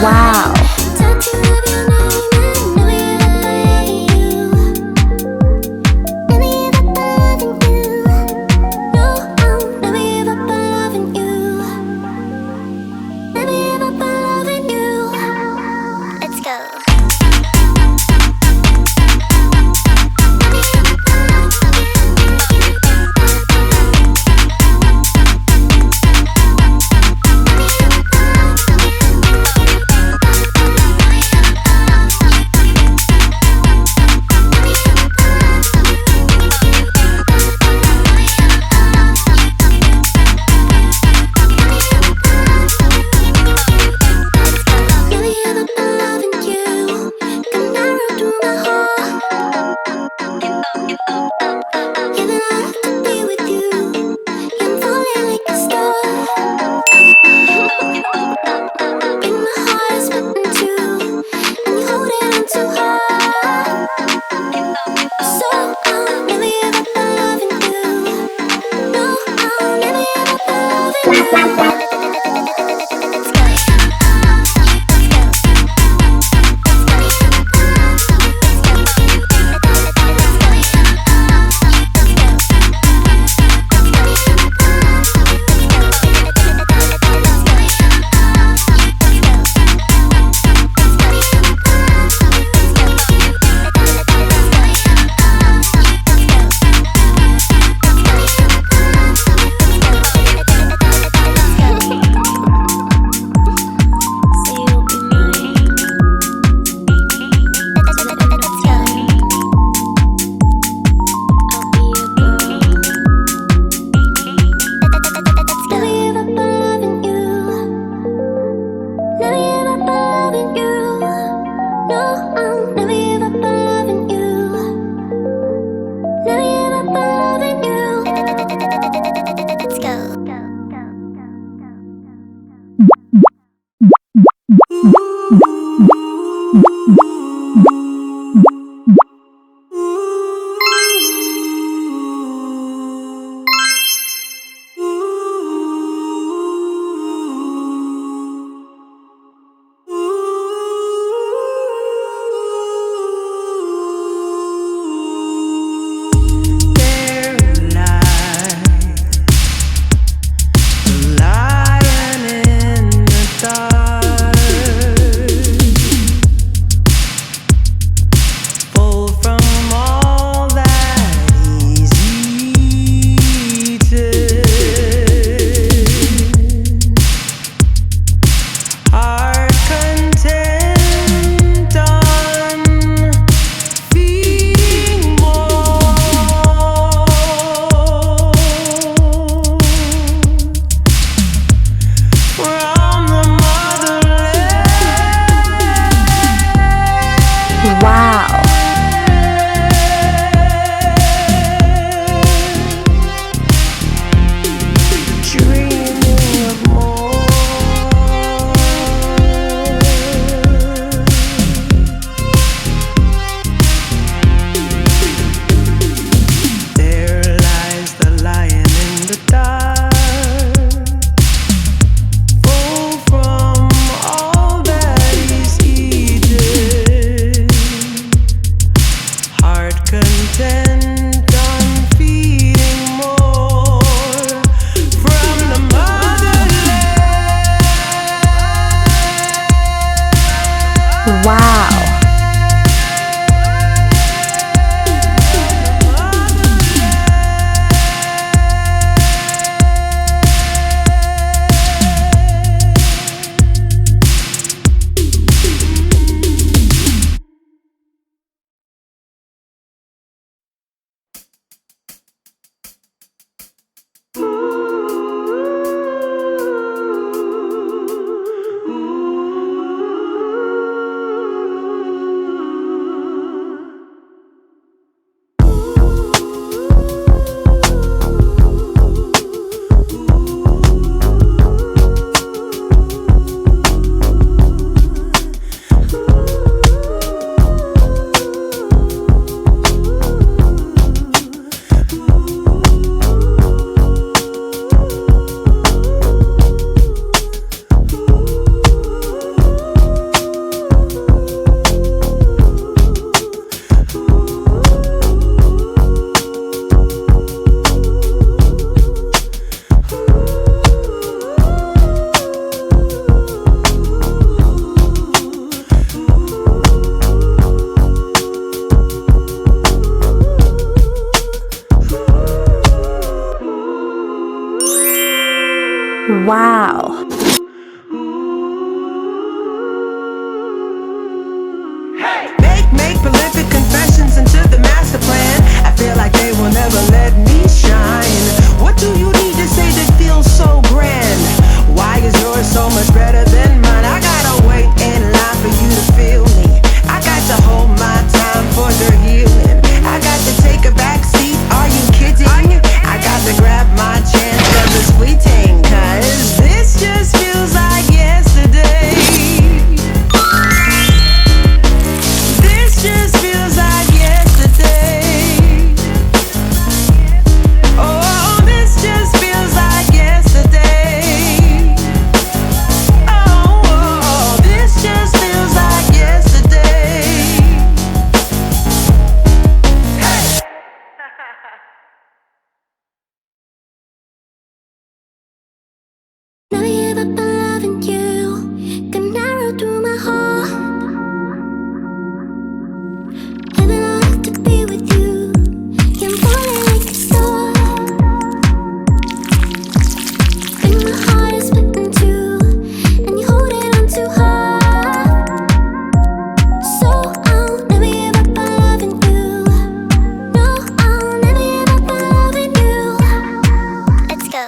Wow. Wow. Make prolific confessions into the master plan. I feel like they will never let me shine. What do you need to say that feels so grand? Why is yours so much better than mine? I gotta wait in line for you to feel me. I got to hold my time for the healing. I got to take a back seat, are you kidding? I got to grab my chance of the sweet thing, 'cause this just feels like yesterday. This just feels like yesterday. Oh, this just feels like yesterday. Oh, this just feels like yesterday. Hey! Never give up on loving you. Got narrow through my heart. Heaven on earth to be with you. Yeah, I'm falling like a star. And my heart is split in two, and you hold it on too hard. So I'll never give up on loving you. No, I'll never give up on loving you. Let's go.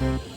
Bye.